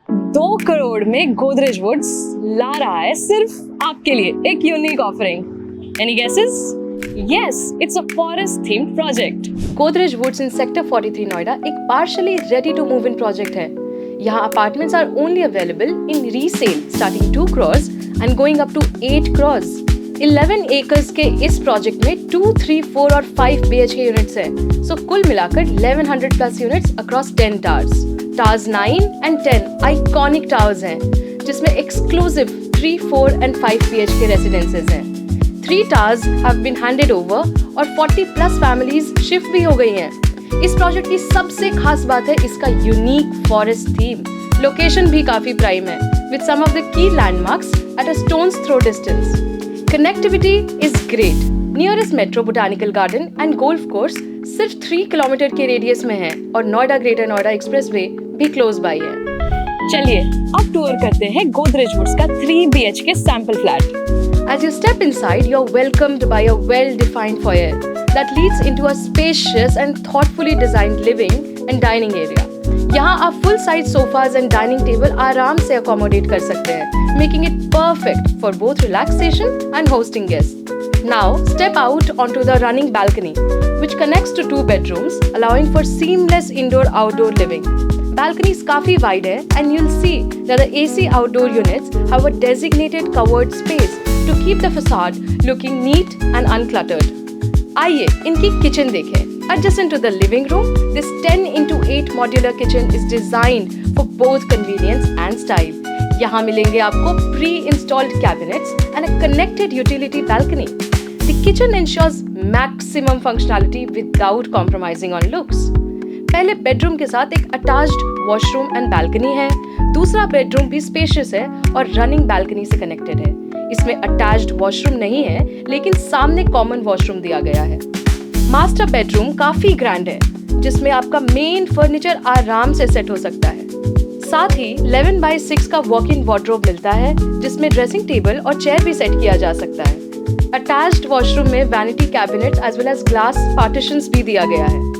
2 करोड़ में गोदरेज वुड्स ला रहा है सिर्फ आपके लिए एक unique offering. Any guesses? Yes, it's a forest themed project. Godrej Woods in Sector 43 Noida एक partially ready to move in project है। यहाँ apartments are only available in resale starting 2 crores and going up to 8 crores। 11 acres के इस project में 2, 3, 4 और 5 BHK units हैं। So कुल मिलाकर 1100 plus units across 10 towers। Towers 9 and 10 iconic towers हैं, जिसमें exclusive 3, 4 and 5 BHK residences हैं। 3 towers have been handed over और 40 plus families शिफ्ट भी हो गई हैं। इस प्रोजेक्ट की सबसे खास बात है इसका यूनिक फॉरेस्ट थीम। लोकेशन भी काफी प्राइम है with some of the key landmarks at a stone's throw distance. Connectivity is great. Nearest Metro Botanical Garden and Golf Course सिर्फ 3 किलोमीटर के रेडियस में है और नोएडा ग्रेटर नोएडा एक्सप्रेसवे भी क्लोज बाय है। चलिए अब टूर करते हैं गोदरेज वुड्स का 3 BHK sample flat. As you step inside, you're welcomed by a well-defined foyer that leads into a spacious and thoughtfully designed living and dining area. यहाँ आप full-size sofas and dining table आराम से accommodate कर सकते हैं, making it perfect for both relaxation and hosting guests. Now, step out onto the running balcony, which connects to 2 bedrooms, allowing for seamless indoor-outdoor living. Balconies काफी wide है, and you'll see that the AC outdoor units have a designated covered space to keep the facade looking neat and uncluttered. आइए इनकी kitchen देखें। Adjacent to the living room, this 10x8 modular kitchen is designed for both convenience and style. यहाँ मिलेंगे आपको pre-installed cabinets and a connected utility balcony. The kitchen ensures maximum functionality without compromising on looks. पहले bedroom के साथ एक attached washroom and balcony है। दूसरा bedroom भी स्पेशियस है और रनिंग बैल्कनी से कनेक्टेड है। इसमें अटैच्ड वॉशरूम नहीं है, लेकिन सामने कॉमन वॉशरूम दिया गया है। मास्टर बेडरूम काफी ग्रैंड है, जिसमें आपका मेन फर्नीचर आराम से सेट हो सकता है। साथ ही 11x6 का वॉक इन वार्डरोब मिलता है, जिसमें ड्रेसिंग टेबल और चेयर भी सेट किया जा सकता है। अटैच्ड वॉशरूम में vanity cabinet as well as glass partitions भी दिया गया है।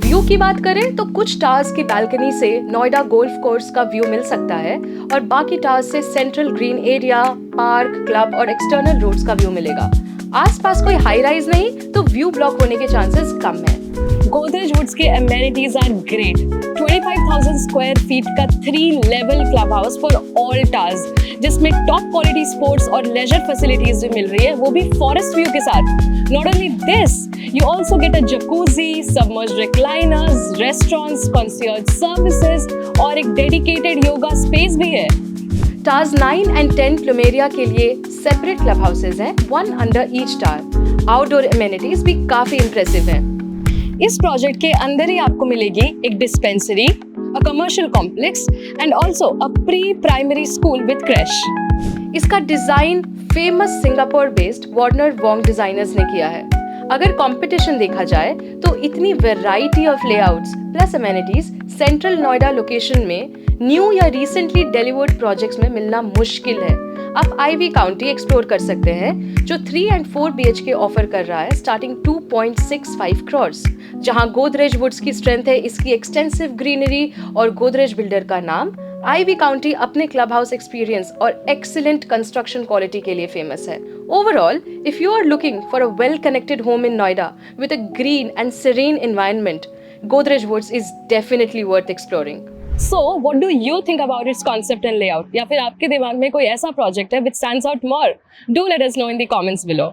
व्यू की बात करें तो कुछ टावर्स की बैल्कनी से नोएडा गोल्फ कोर्स का व्यू मिल सकता है और बाकी टावर्स से central green area, park, club और एक्सटर्नल रोड्स का व्यू मिलेगा। आसपास कोई हाई राइज नहीं, तो व्यू ब्लॉक होने के चांसेस कम है। गोदरेज वुड्स के amenities are great. 25,000 square feet का 3 level club house for all towers, जिसमें टॉप क्वालिटी स्पोर्ट्स और लेजर फैसिलिटीज भी मिल रही है, वो भी फॉरेस्ट व्यू के साथ। Not only this, you also get a jacuzzi, submerged recliners, restaurants, concierge services और एक dedicated yoga space भी है। Towers 9 and 10 प्लूमेरिया के लिए सेपरेट क्लब हाउसेज हैं, 1 under each tower। Outdoor amenities भी काफी इंप्रेसिव हैं। इस प्रोजेक्ट के अंदर ही आपको मिलेगी एक dispensary, a commercial complex and also a pre primary school with creche. इसका design famous Singapore based Warner Wong designers ने किया है। अगर कंपटीशन देखा जाए तो इतनी variety of layouts plus amenities central Noida location में न्यू या रिसेंटली डिलीवर्ड प्रोजेक्ट्स में मिलना मुश्किल है। आप आईवी काउंटी एक्सप्लोर कर सकते हैं, जो 3 and 4 BHK ऑफर कर रहा है स्टार्टिंग 2.65 crores, जहां गोदरेज वुड्स की स्ट्रेंथ है इसकी एक्सटेंसिव ग्रीनरी और गोदरेज बिल्डर का नाम। आईवी काउंटी अपने क्लब हाउस एक्सपीरियंस और एक्सीलेंट कंस्ट्रक्शन क्वालिटी के लिए फेमस है। Overall, if you are looking for a well connected home in Noida with a green and serene environment, Godrej Woods is definitely worth exploring. So, what do you think about its concept and layout? या फिर आपके दिमाग में कोई ऐसा project है which stands out more? Do let us know in the comments below.